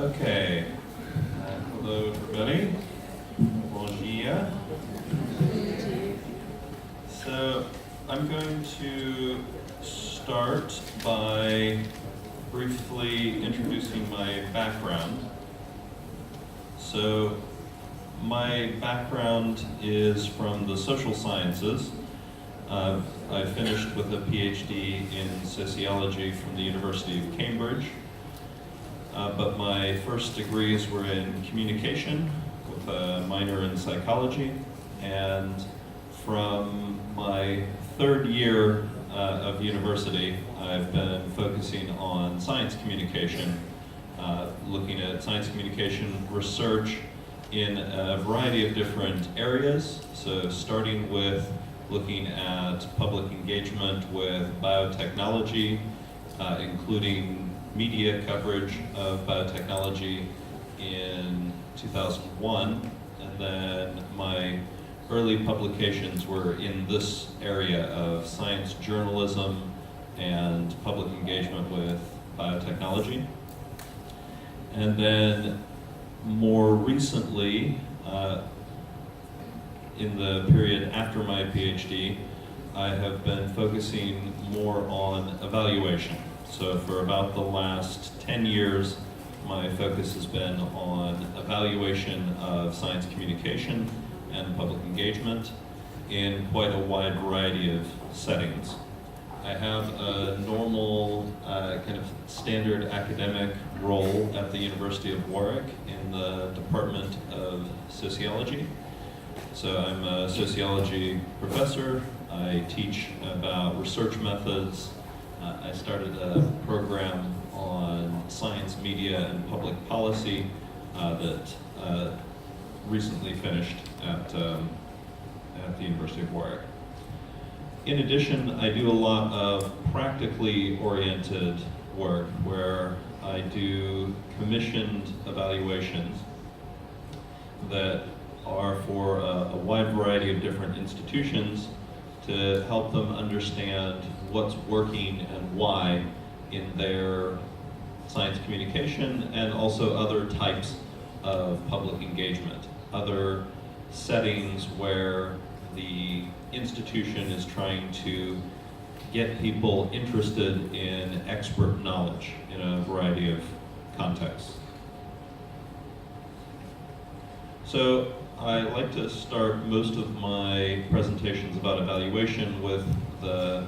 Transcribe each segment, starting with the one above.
Okay. Hello, everybody. Bom dia. So, I'm going to start by briefly introducing my background. So, my background is from the social sciences. I finished with a PhD in sociology from the University of Cambridge. But my first degrees were in communication with a minor in psychology. And from my third year of university, I've been focusing on science communication, looking at science communication research in a variety of different areas. So starting with looking at public engagement with biotechnology, including media coverage of biotechnology in 2001, and then my early publications were in this area of science journalism and public engagement with biotechnology. And then more recently, in the period after my PhD, I have been focusing more on evaluation. So for about the last 10 years, my focus has been on evaluation of science communication and public engagement in quite a wide variety of settings. I have a normal kind of standard academic role at the University of Warwick in the Department of Sociology. So I'm a sociology professor. I teach about research methods. I started a program on science, media, and public policy that recently finished at the University of Warwick. In addition, I do a lot of practically oriented work where I do commissioned evaluations that are for a wide variety of different institutions to help them understand what's working and why in their science communication and also other types of public engagement, other settings where the institution is trying to get people interested in expert knowledge in a variety of contexts. So I like to start most of my presentations about evaluation with the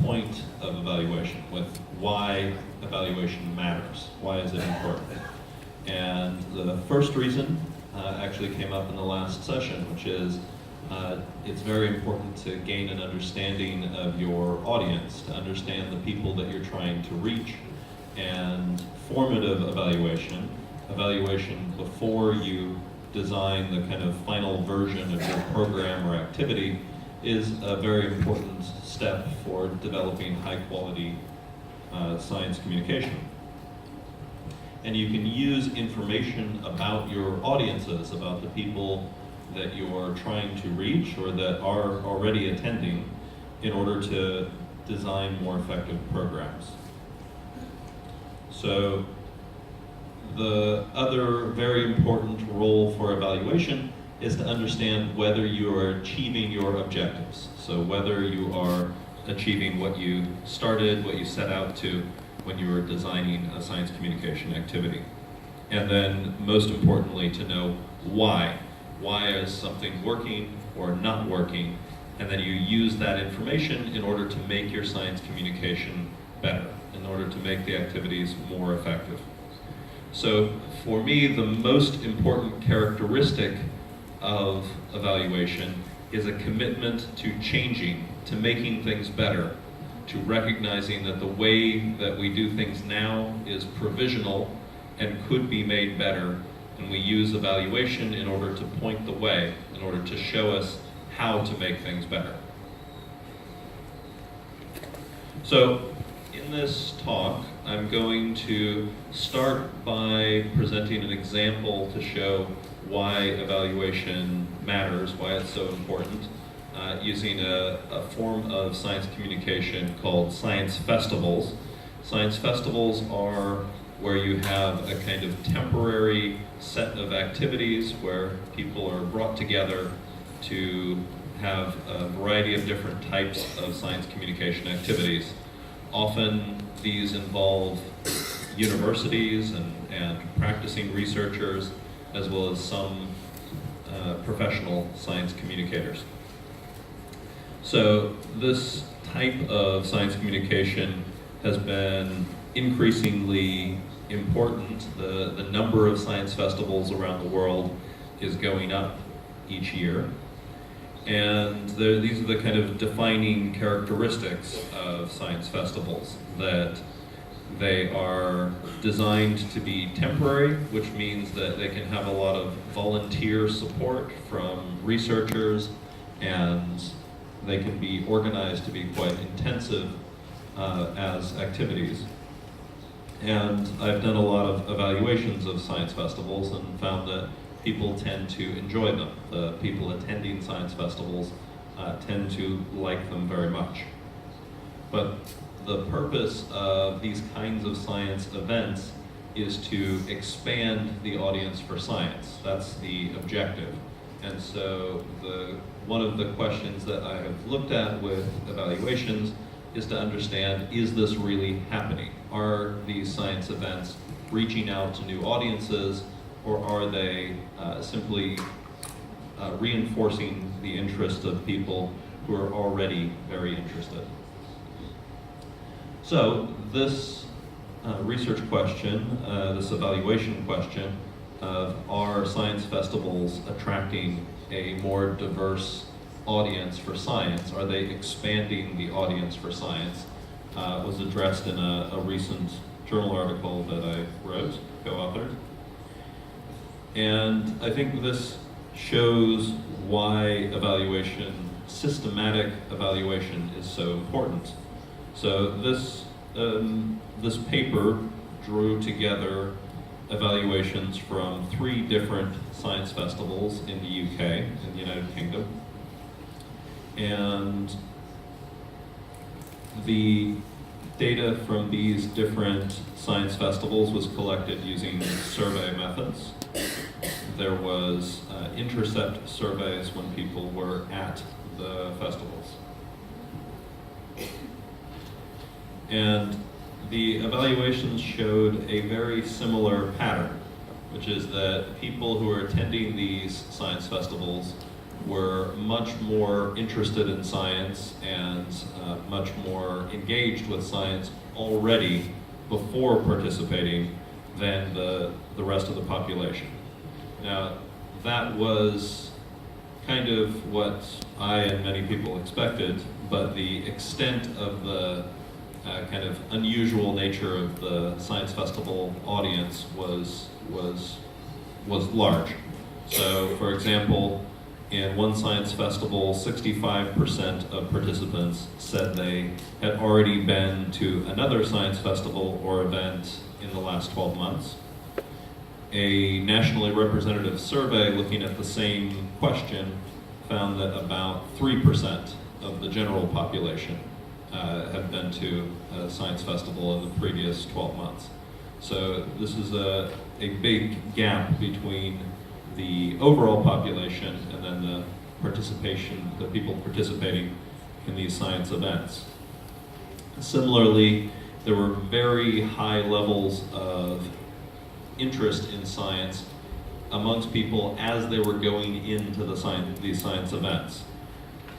point of evaluation, with why evaluation matters. Why is it important? And the first reason actually came up in the last session, which is it's very important to gain an understanding of your audience, to understand the people that you're trying to reach. And formative evaluation, evaluation before you design the kind of final version of your program or activity, is a very important step for developing high quality science communication. And you can use information about your audiences, about the people that you're trying to reach or that are already attending, in order to design more effective programs. So the other very important role for evaluation is to understand whether you are achieving your objectives. So whether you are achieving what you started, what you set out to when you were designing a science communication activity. And then most importantly, to know why. Why is something working or not working? And then you use that information in order to make your science communication better, in order to make the activities more effective. So for me, the most important characteristic of evaluation is a commitment to changing, to making things better, to recognizing that the way that we do things now is provisional and could be made better, and we use evaluation in order to point the way, in order to show us how to make things better. So in this talk, I'm going to start by presenting an example to show why evaluation matters, why it's so important, using a form of science communication called science festivals. Science festivals are where you have a kind of temporary set of activities where people are brought together to have a variety of different types of science communication activities. Often these involve universities and practicing researchers, as well as some professional science communicators. So this type of science communication has been increasingly important. The number of science festivals around the world is going up each year. And these are the kind of defining characteristics of science festivals, that they are designed to be temporary, which means that they can have a lot of volunteer support from researchers, and they can be organized to be quite intensive as activities. And I've done a lot of evaluations of science festivals and found that people tend to enjoy them. The people attending science festivals tend to like them very much. But the purpose of these kinds of science events is to expand the audience for science. That's the objective. And so one of the questions that I have looked at with evaluations is to understand, is this really happening? Are these science events reaching out to new audiences, or are they simply reinforcing the interest of people who are already very interested? So this research question, this evaluation question of are science festivals attracting a more diverse audience for science, are they expanding the audience for science, was addressed in a recent journal article that I wrote, co-authored. And I think this shows why evaluation, systematic evaluation, is so important. So this paper drew together evaluations from 3 different science festivals in the UK, in the United Kingdom. And the data from these different science festivals was collected using survey methods. There was intercept surveys when people were at the festivals. And the evaluations showed a very similar pattern, which is that people who are attending these science festivals were much more interested in science and much more engaged with science already before participating than the rest of the population. Now, that was kind of what I and many people expected, but the extent of the kind of unusual nature of the science festival audience was large. So, for example, in one science festival, 65% of participants said they had already been to another science festival or event in the last 12 months. A nationally representative survey looking at the same question found that about 3% of the general population had been to a science festival in the previous 12 months. So this is a big gap between the overall population and then the people participating in these science events. Similarly, there were very high levels of interest in science amongst people as they were going into these science events.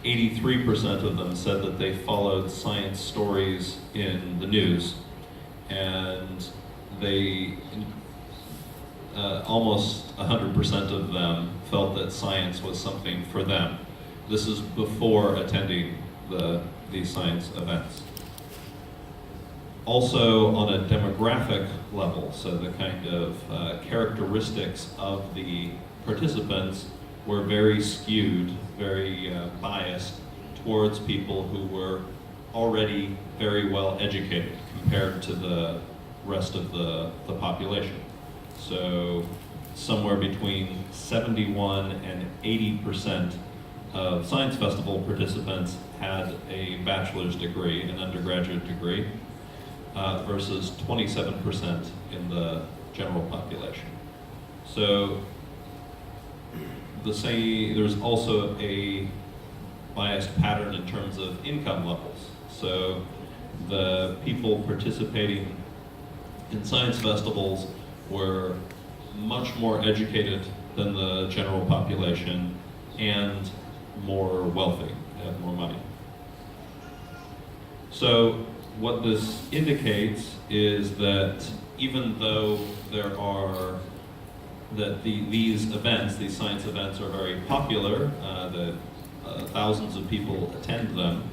83% of them said that they followed science stories in the news, and they almost 100% of them felt that science was something for them. This is before attending these science events. Also on a demographic level, so the kind of characteristics of the participants were very skewed, very biased towards people who were already very well educated compared to the rest of the population. So somewhere between 71 and 80% of science festival participants had a bachelor's degree, an undergraduate degree. versus 27% in the general population. So there's also a biased pattern in terms of income levels. So the people participating in science festivals were much more educated than the general population and more wealthy, had more money. So what this indicates is that even though these events, these science events are very popular, that thousands of people attend them,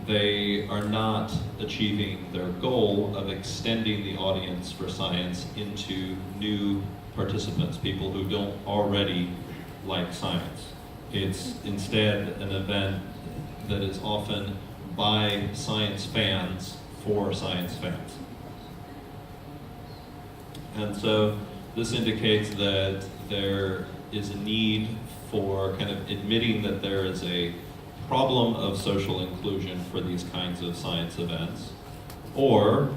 they are not achieving their goal of extending the audience for science into new participants, people who don't already like science. It's instead an event that is often by science fans for science fans. And so this indicates that there is a need for kind of admitting that there is a problem of social inclusion for these kinds of science events, or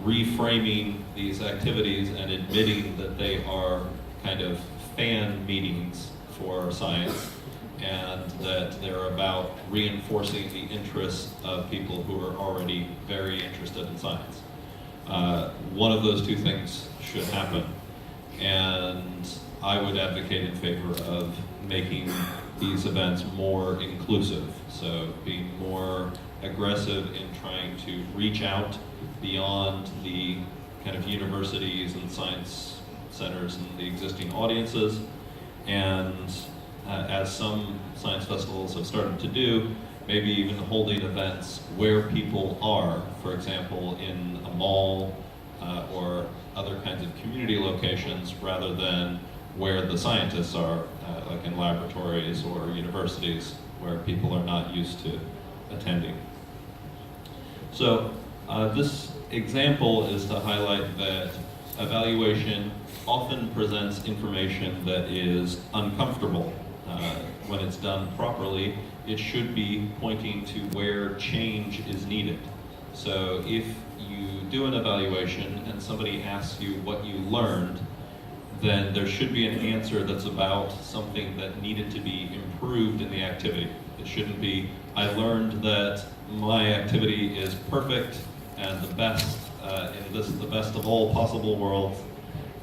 reframing these activities and admitting that they are kind of fan meetings for science, and that they're about reinforcing the interests of people who are already very interested in science. One of those two things should happen, and I would advocate in favor of making these events more inclusive, so being more aggressive in trying to reach out beyond the kind of universities and science centers and the existing audiences, and as some science festivals have started to do, maybe even holding events where people are, for example, in a mall or other kinds of community locations, rather than where the scientists are, like in laboratories or universities where people are not used to attending. So this example is to highlight that evaluation often presents information that is uncomfortable. When it's done properly, it should be pointing to where change is needed. So if you do an evaluation and somebody asks you what you learned, then there should be an answer that's about something that needed to be improved in the activity. It shouldn't be, I learned that my activity is perfect and the best, and this is the best of all possible worlds,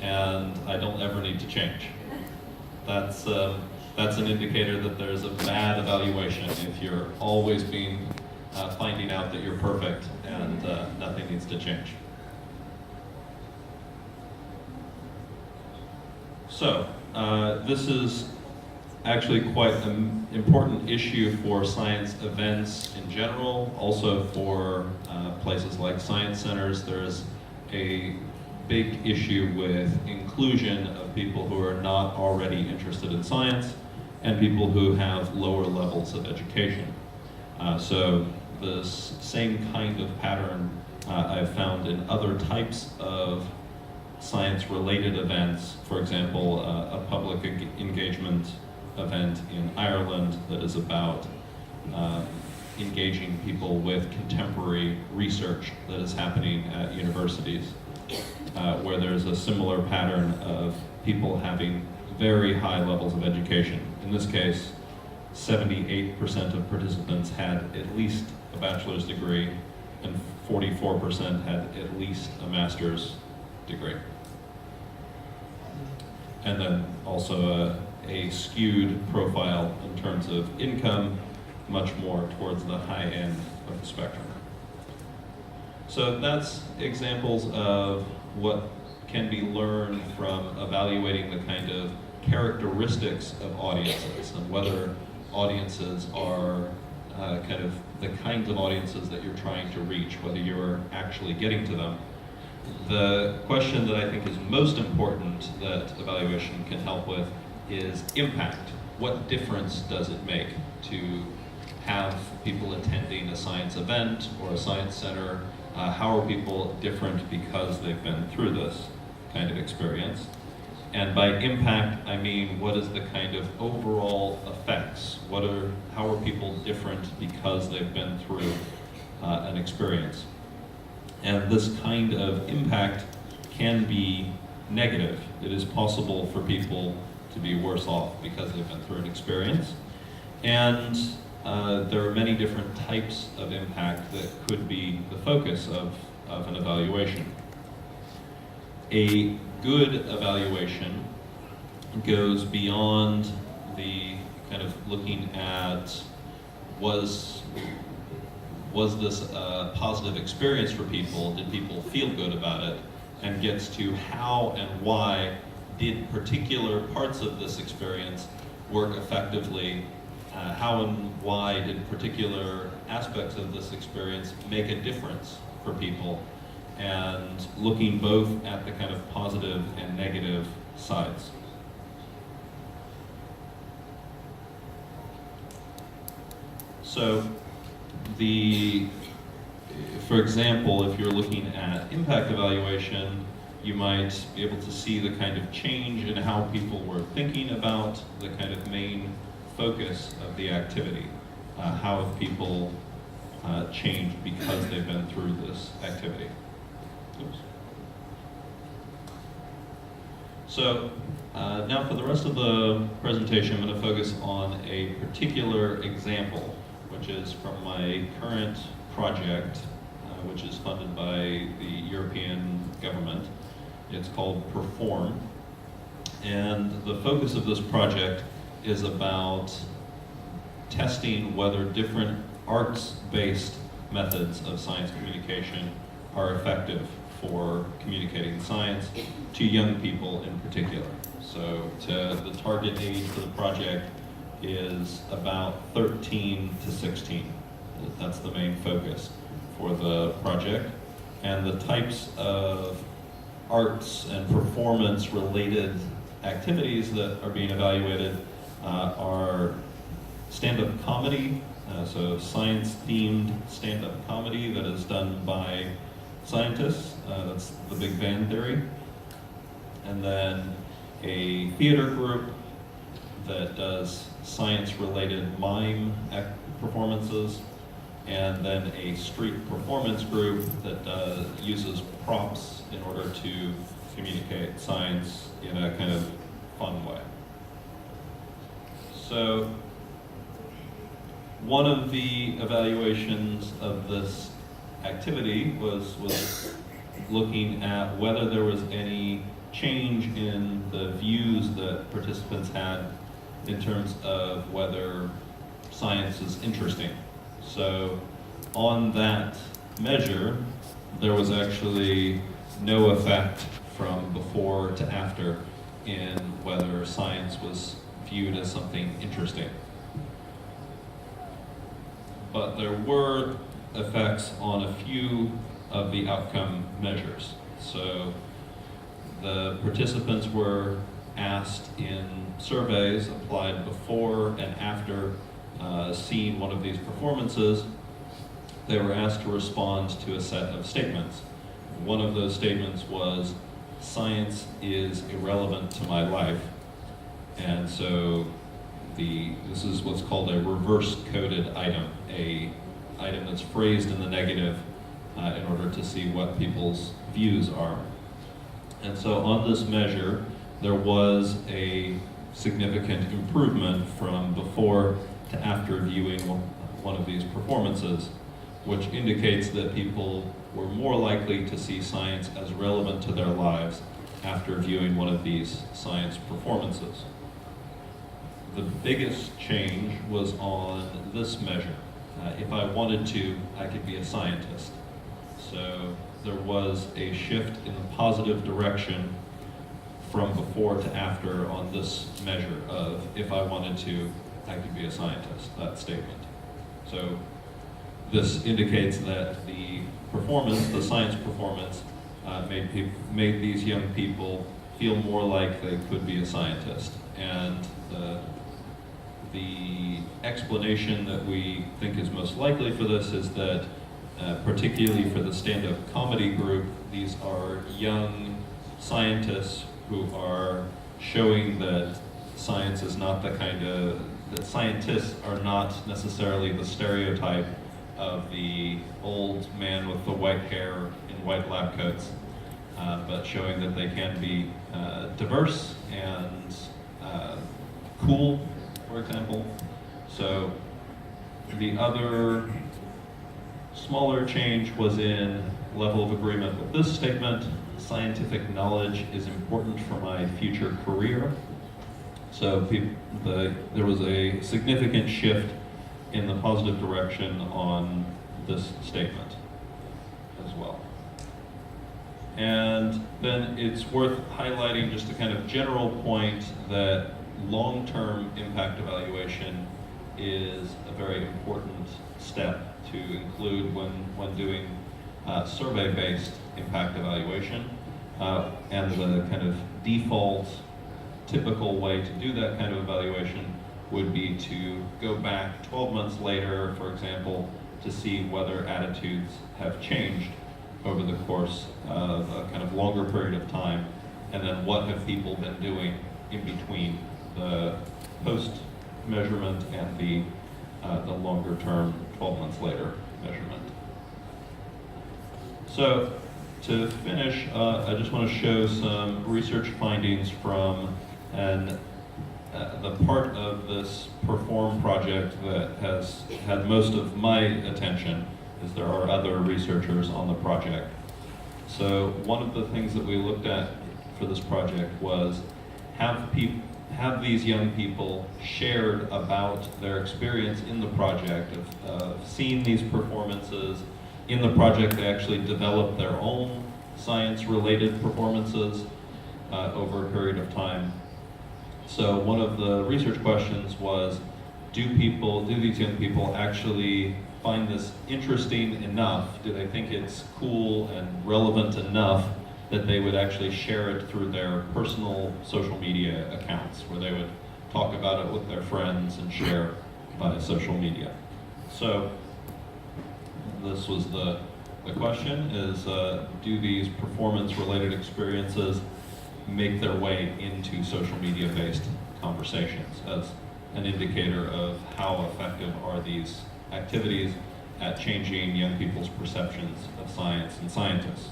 and I don't ever need to change. That's an indicator that there's a bad evaluation if you're always finding out that you're perfect and nothing needs to change. So this is actually quite an important issue for science events in general, also for places like science centers. There's a big issue with inclusion of people who are not already interested in science and people who have lower levels of education. So this same kind of pattern I've found in other types of science-related events. For example, a public engagement event in Ireland that is about engaging people with contemporary research that is happening at universities, where there's a similar pattern of people having very high levels of education. In this case, 78% of participants had at least a bachelor's degree, and 44% had at least a master's degree. And then also a skewed profile in terms of income, much more towards the high end of the spectrum. So that's examples of what can be learned from evaluating the kind of characteristics of audiences and whether audiences are kind of the kinds of audiences that you're trying to reach, whether you're actually getting to them. The question that I think is most important that evaluation can help with is impact. What difference does it make to have people attending a science event or a science center? How are people different because they've been through this kind of experience? And by impact, I mean, what is the kind of overall effects? How are people different because they've been through an experience? And this kind of impact can be negative. It is possible for people to be worse off because they've been through an experience. And there are many different types of impact that could be the focus of an evaluation. A good evaluation goes beyond the kind of looking at was this a positive experience for people? Did people feel good about it? And gets to how and why did particular parts of this experience work effectively? How and why did particular aspects of this experience make a difference for people? And looking both at the kind of positive and negative sides. So, for example, if you're looking at impact evaluation, you might be able to see the kind of change in how people were thinking about the kind of main focus of the activity. How have people changed because they've been through this activity? Oops. So now for the rest of the presentation, I'm going to focus on a particular example, which is from my current project, which is funded by the European government. It's called Perform. And the focus of this project is about testing whether different arts-based methods of science communication are effective for communicating science to young people in particular. So the target age for the project is about 13 to 16. That's the main focus for the project. And the types of arts and performance related activities that are being evaluated are stand-up comedy, so science-themed stand-up comedy that is done by scientists. That's the Big Bang Theory. And then a theater group that does science-related mime performances, and then a street performance group that uses props in order to communicate science in a kind of fun way. So one of the evaluations of this activity was looking at whether there was any change in the views that participants had in terms of whether science is interesting. So on that measure, there was actually no effect from before to after in whether science was viewed as something interesting. But there were effects on a few of the outcome measures. So the participants were asked in surveys applied before and after seeing one of these performances. They were asked to respond to a set of statements. One of those statements was, "Science is irrelevant to my life." And so this is what's called a reverse-coded item, a item that's phrased in the negative in order to see what people's views are. And so on this measure, there was a significant improvement from before to after viewing one of these performances, which indicates that people were more likely to see science as relevant to their lives after viewing one of these science performances. The biggest change was on this measure. If I wanted to, I could be a scientist. So there was a shift in the positive direction from before to after on this measure of, if I wanted to, I could be a scientist, that statement. So this indicates that the performance, the science performance, made these young people feel more like they could be a scientist. And the explanation that we think is most likely for this is that, particularly for the stand-up comedy group, these are young scientists who are showing that science is not the kind of, that scientists are not necessarily the stereotype of the old man with the white hair in white lab coats, but showing that they can be diverse and cool, for example. So the other smaller change was in level of agreement with this statement: scientific knowledge is important for my future career. So there was a significant shift in the positive direction on this statement as well. And then it's worth highlighting just a kind of general point that long-term impact evaluation is a very important step to include when doing survey-based impact evaluation. And the kind of default, typical way to do that kind of evaluation would be to go back 12 months later, for example, to see whether attitudes have changed over the course of a kind of longer period of time, and then what have people been doing in between the post-measurement and the longer-term 12 months later measurement. So to finish, I just want to show some research findings from the part of this Perform project that has had most of my attention, is there are other researchers on the project. So one of the things that we looked at for this project was have these young people shared about their experience in the project of seeing these performances. In the project, they actually developed their own science-related performances over a period of time. So one of the research questions was, do these young people actually find this interesting enough? Do they think it's cool and relevant enough that they would actually share it through their personal social media accounts, where they would talk about it with their friends and share by social media? So this was the question is, do these performance-related experiences make their way into social media-based conversations as an indicator of how effective are these activities at changing young people's perceptions of science and scientists?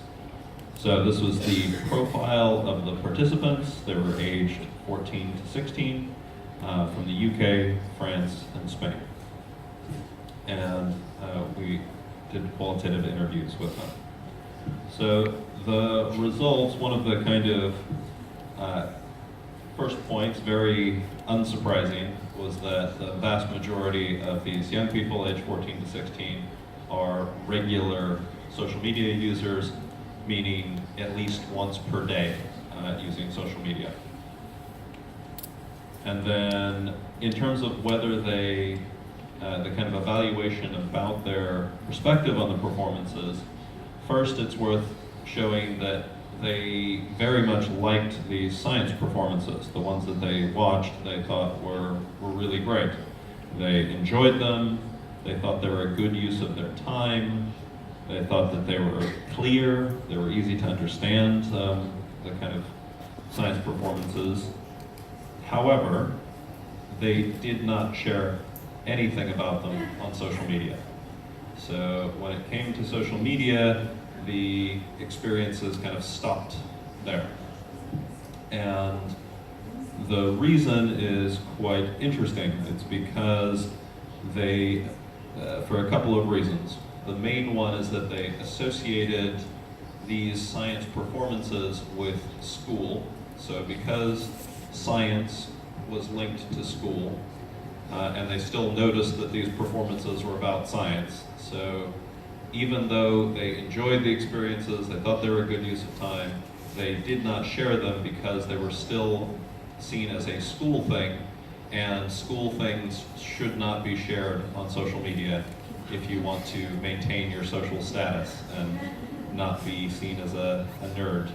So this was the profile of the participants. They were aged 14 to 16 from the UK, France, and Spain. And we did qualitative interviews with them. So the results, one of the kind of first points, very unsurprising, was that the vast majority of these young people aged 14 to 16 are regular social media users, meaning at least once per day using social media. And then in terms of whether they, the kind of evaluation about their perspective on the performances, first it's worth showing that they very much liked these science performances. The ones that they watched, they thought were really great. They enjoyed them. They thought they were a good use of their time. They thought that they were clear. They were easy to understand, the kind of science performances. However, they did not share anything about them on social media. So when it came to social media, the experiences kind of stopped there. And the reason is quite interesting. It's because they, for a couple of reasons. The main one is that they associated these science performances with school. So because science was linked to school, and they still noticed that these performances were about science. So even though they enjoyed the experiences, they thought they were a good use of time, they did not share them because they were still seen as a school thing, and school things should not be shared on social media if you want to maintain your social status and not be seen as a nerd.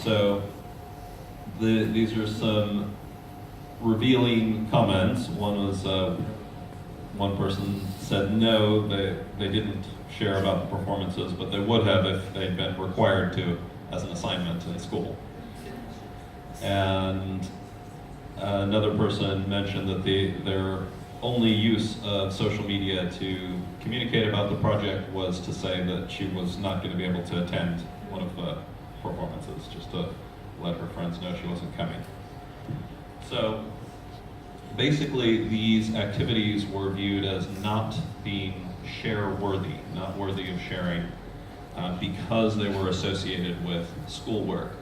So these are some revealing comments. One was, one person said no, they didn't share about the performances, but they would have if they'd been required to as an assignment in school. And another person mentioned that their only use of social media to communicate about the project was to say that she was not going to be able to attend one of the performances, just to let her friends know she wasn't coming. So basically, these activities were viewed as not being share-worthy, not worthy of sharing, because they were associated with schoolwork.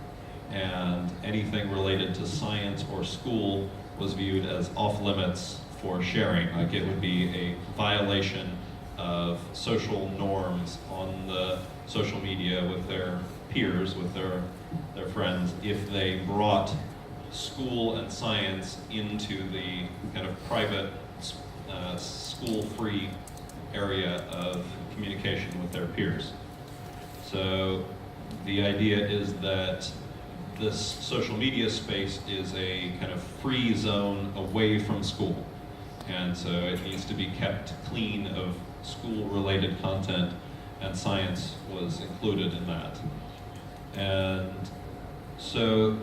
And anything related to science or school was viewed as off-limits for sharing. Like it would be a violation of social norms on the social media with their peers, with their friends, if they brought school and science into the kind of private, school-free area of communication with their peers. So the idea is that this social media space is a kind of free zone away from school. And so it needs to be kept clean of school-related content, and science was included in that. And so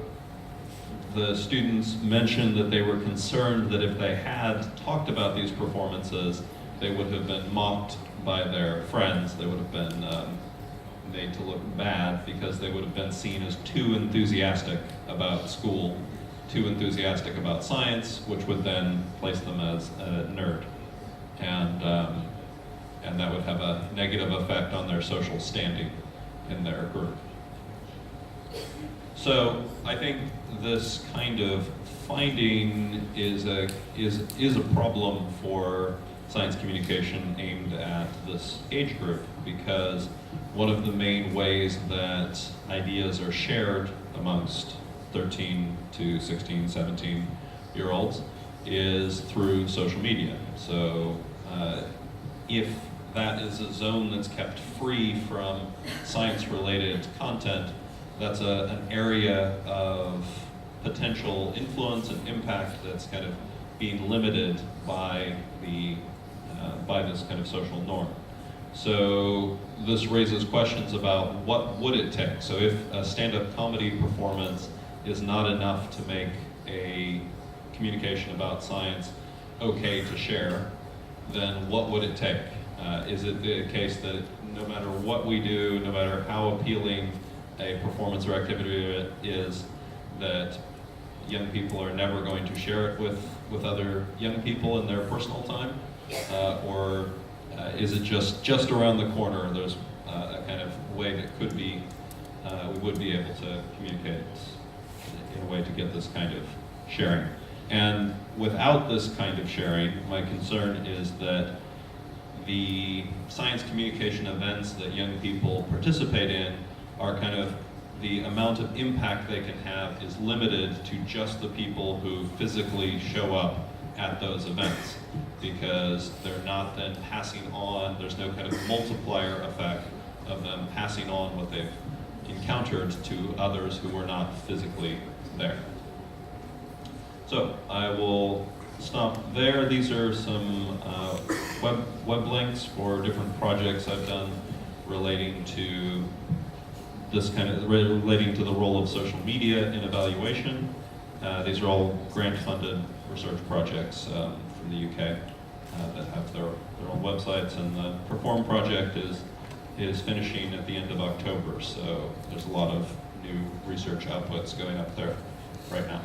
the students mentioned that they were concerned that if they had talked about these performances, they would have been mocked by their friends. They would have been made to look bad because they would have been seen as too enthusiastic about school, too enthusiastic about science, which would then place them as a nerd. And that would have a negative effect on their social standing in their group. So I think this kind of finding is a problem for science communication aimed at this age group, because one of the main ways that ideas are shared amongst 13 to 16, 17-year-olds is through social media. So if that is a zone that's kept free from science-related content, that's an area of potential influence and impact that's kind of being limited by this kind of social norm. So this raises questions about what would it take. So if a stand-up comedy performance is not enough to make a communication about science okay to share, then what would it take? Is it the case that no matter what we do, no matter how appealing a performance or activity is, that young people are never going to share it with other young people in their personal time? Or is it just around the corner? There's a kind of way that could be, we would be able to communicate in a way to get this kind of sharing. And without this kind of sharing, my concern is that the science communication events that young people participate in are kind of, the amount of impact they can have is limited to just the people who physically show up at those events, because they're not then passing on, there's no kind of multiplier effect of them passing on what they've encountered to others who were not physically there. So I will stop there. These are some web links for different projects I've done relating to relating to the role of social media in evaluation. These are all grant-funded research projects from the UK that have their own websites, and the Perform project is finishing at the end of October, so there's a lot of new research outputs going up there right now.